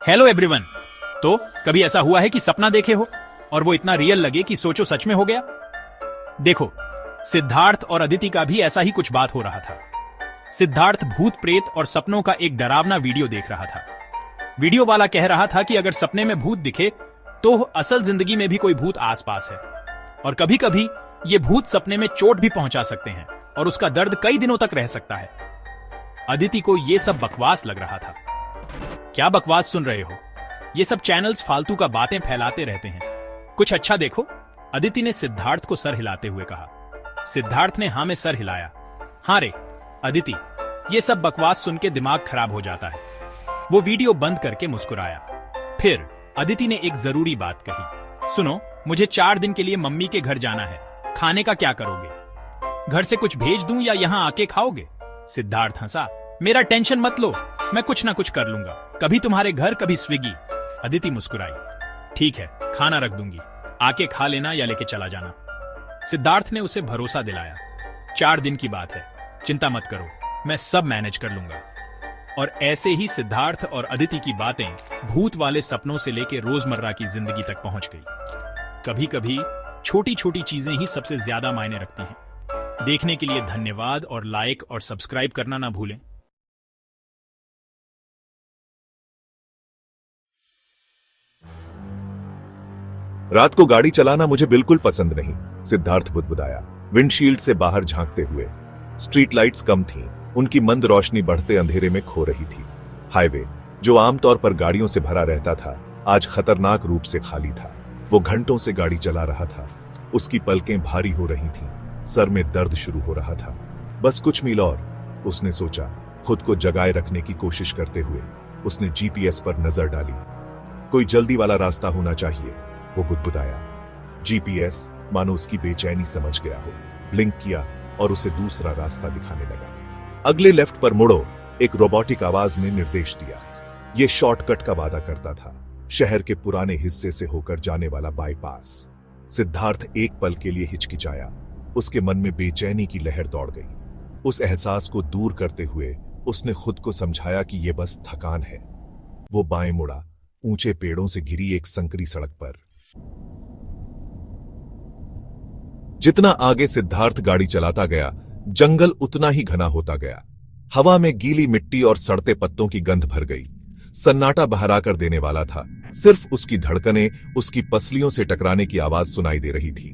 Hello everyone. तो कभी ऐसा हुआ है कि सपना देखे हो और वो इतना रियल लगे कि सोचो सच में हो गया। देखो, सिद्धार्थ और अदिति का भी ऐसा ही कुछ बात हो रहा था। सिद्धार्थ भूत प्रेत और सपनों का एक डरावना वीडियो देख रहा था। वीडियो वाला कह रहा था कि अगर सपने में भूत दिखे तो असल जिंदगी में भी कोई भूत आसपास है और कभी कभी ये भूत सपने में चोट भी पहुंचा सकते हैं और उसका दर्द कई दिनों तक रह सकता है। अदिति को ये सब बकवास लग रहा था। क्या बकवास सुन रहे हो? ये सब चैनल्स फालतू का बातें फैलाते रहते हैं, कुछ अच्छा देखो। अदिति ने सिद्धार्थ को सर हिलाते हुए कहा। सिद्धार्थ ने हाँ में सर हिलाया। हाँ रे अदिति, ये सब बकवास सुन के दिमाग खराब हो जाता है। वो वीडियो बंद करके मुस्कुराया। फिर अदिति ने एक जरूरी बात कही। सुनो, मुझे 4 दिन के लिए मम्मी के घर जाना है। खाने का क्या करोगे? घर से कुछ भेज दूं या यहाँ आके खाओगे? सिद्धार्थ हंसा। मेरा टेंशन मत लो, मैं कुछ ना कुछ कर लूंगा। कभी तुम्हारे घर, कभी स्विगी। अदिति मुस्कुराई। ठीक है, खाना रख दूंगी, आके खा लेना या लेके चला जाना। सिद्धार्थ ने उसे भरोसा दिलाया। 4 दिन की बात है, चिंता मत करो, मैं सब मैनेज कर लूंगा। और ऐसे ही सिद्धार्थ और अदिति की बातें भूत वाले सपनों से लेकर रोजमर्रा की जिंदगी तक पहुंच गई। कभी कभी छोटी छोटी चीजें ही सबसे ज्यादा मायने रखती हैं। देखने के लिए धन्यवाद और लाइक और सब्सक्राइब करना ना भूलें। रात को गाड़ी चलाना मुझे बिल्कुल पसंद नहीं, सिद्धार्थ बुदबुदाया, विंडशील्ड से बाहर झांकते हुए। स्ट्रीट लाइट्स कम थीं, उनकी मंद रोशनी बढ़ते अंधेरे में खो रही थी। हाईवे, जो आमतौर पर गाड़ियों से भरा रहता था, आज खतरनाक रूप से खाली था। वो घंटों से गाड़ी चला रहा था। उसकी पलकें भारी हो रही थीं, सर में दर्द शुरू हो रहा था। बस कुछ मील और, उसने सोचा। खुद को जगाए रखने की कोशिश करते हुए उसने जीपीएस पर नजर डाली। कोई जल्दी वाला रास्ता होना चाहिए, वो बुदबुदाया। जीपीएस मानो उसकी बेचैनी समझ गया हो, ब्लिंक किया और उसे दूसरा रास्ता दिखाने लगा। अगले लेफ्ट पर मुड़ो, एक रोबोटिक आवाज ने निर्देश दिया। यह शॉर्टकट का वादा करता था, शहर के पुराने हिस्से से होकर जाने वाला बाईपास। सिद्धार्थ एक पल के लिए हिचकिचाया। उसके मन में बेचैनी की लहर दौड़ गई। उस एहसास को दूर करते हुए उसने खुद को समझाया कि यह बस थकान है। वो बाएं मुड़ा, ऊंचे पेड़ों से घिरी एक संकरी सड़क पर। जितना आगे सिद्धार्थ गाड़ी चलाता गया, जंगल उतना ही घना होता गया। हवा में गीली मिट्टी और सड़ते पत्तों की गंध भर गई। सन्नाटा बहरा कर देने वाला था। सिर्फ उसकी धड़कनें, उसकी पसलियों से टकराने की आवाज सुनाई दे रही थी।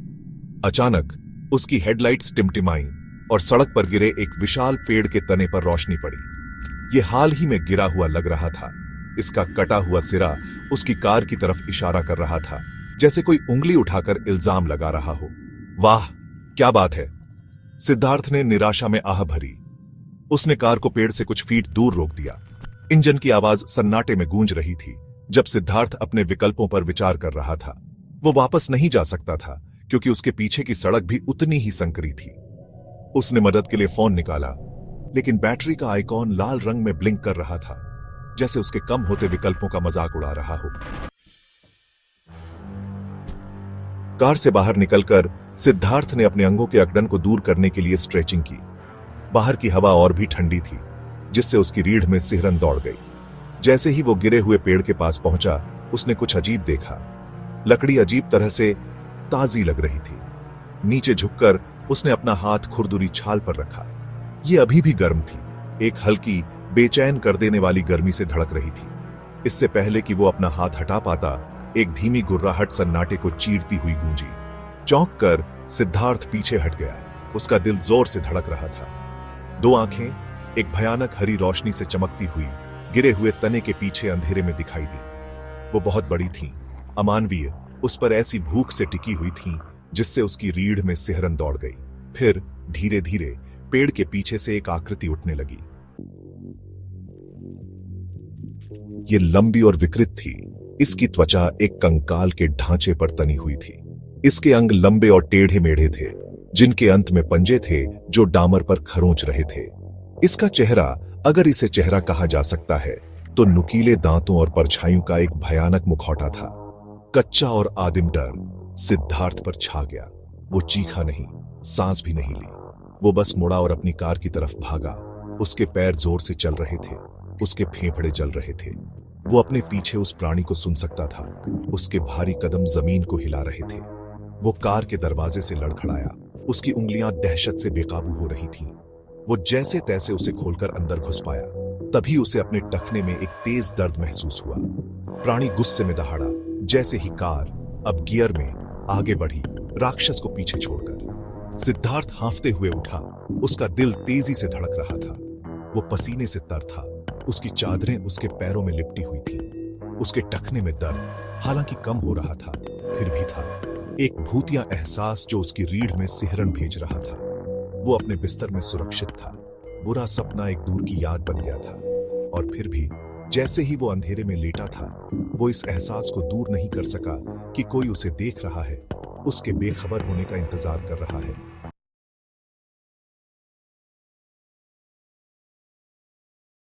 अचानक उसकी हेडलाइट्स टिमटिमाईं और सड़क पर गिरे एक विशाल पेड़ के तने पर रोशनी पड़ी। यह हाल ही में गिरा हुआ लग रहा था। इसका कटा हुआ सिरा उसकी कार की तरफ इशारा कर रहा था, जैसे कोई उंगली उठाकर इल्जाम लगा रहा हो। वाह, क्या बात है, सिद्धार्थ ने निराशा में आह भरी। उसने कार को पेड़ से कुछ फीट दूर रोक दिया। इंजन की आवाज सन्नाटे में गूंज रही थी। जब सिद्धार्थ अपने विकल्पों पर विचार कर रहा था, वो वापस नहीं जा सकता था क्योंकि उसके पीछे की सड़क भी उतनी ही संकरी थी। उसने मदद के लिए फोन निकाला, लेकिन बैटरी का आइकॉन लाल रंग में ब्लिंक कर रहा था, जैसे उसके कम होते विकल्पों का मजाक उड़ा रहा हो। कार से बाहर निकलकर सिद्धार्थ ने अपने अंगों के अकड़न को दूर करने के लिए स्ट्रेचिंग की। बाहर की हवा और भी ठंडी थी, जिससे उसकी रीढ़ में सिहरन दौड़ गई। जैसे ही वो गिरे हुए पेड़ के पास पहुंचा, उसने कुछ अजीब देखा। लकड़ी अजीब तरह से ताजी लग रही थी। नीचे झुककर उसने अपना हाथ खुरदुरी छाल पर रखा। यह अभी भी गर्म थी, एक हल्की, बेचैन कर देने वाली गर्मी से धड़क रही थी। इससे पहले कि वो अपना हाथ हटा पाता, एक धीमी गुर्राहट सन्नाटे को चीरती हुई गूंजी। चौंक कर सिद्धार्थ पीछे हट गया। उसका दिल जोर से धड़क रहा था। 2 आंखें एक भयानक हरी रोशनी से चमकती हुई गिरे हुए तने के पीछे अंधेरे में दिखाई दी। वो बहुत बड़ी थीं, अमानवीय, उस पर ऐसी भूख से टिकी हुई थीं जिससे उसकी रीढ़ में सिहरन दौड़ गई। फिर धीरे धीरे पेड़ के पीछे से एक आकृति उठने लगी। ये लंबी और विकृत थी। इसकी त्वचा एक कंकाल के ढांचे पर तनी हुई थी। इसके अंग लंबे और टेढ़े मेढ़े थे, जिनके अंत में पंजे थे जो डामर पर खरोंच रहे थे। इसका चेहरा, अगर इसे चेहरा कहा जा सकता है, तो नुकीले दांतों और परछाइयों का एक भयानक मुखौटा था। कच्चा और आदिम डर सिद्धार्थ पर छा गया। वो चीखा नहीं, सांस भी नहीं ली। वो बस मुड़ा और अपनी कार की तरफ भागा। उसके पैर जोर से चल रहे थे, उसके फेफड़े जल रहे थे। वो अपने पीछे उस प्राणी को सुन सकता था। उसके भारी कदम जमीन को हिला रहे थे। वो कार के दरवाजे से लड़खड़ाया। उसकी उंगलियां दहशत से बेकाबू हो रही थीं। वो जैसे तैसे उसे खोलकर अंदर घुस पाया। तभी उसे अपने टखने में एक तेज दर्द महसूस हुआ। प्राणी गुस्से में दहाड़ा। जैसे ही कार अब गियर में आगे बढ़ी, राक्षस को पीछे छोड़कर सिद्धार्थ हांफते हुए उठा। उसका दिल तेजी से धड़क रहा था। वो पसीने से तर था। उसकी चादरें उसके पैरों में लिपटी हुई थी। उसके टखने में दर्द हालांकि कम हो रहा था, फिर भी था एक भूतिया एहसास जो उसकी रीढ़ में सिहरन भेज रहा था। वो अपने बिस्तर में सुरक्षित था। बुरा सपना एक दूर की याद बन गया था। और फिर भी जैसे ही वो अंधेरे में लेटा था, वो इस एहसास को दूर नहीं कर सका कि कोई उसे देख रहा है, उसके बेखबर होने का इंतजार कर रहा है।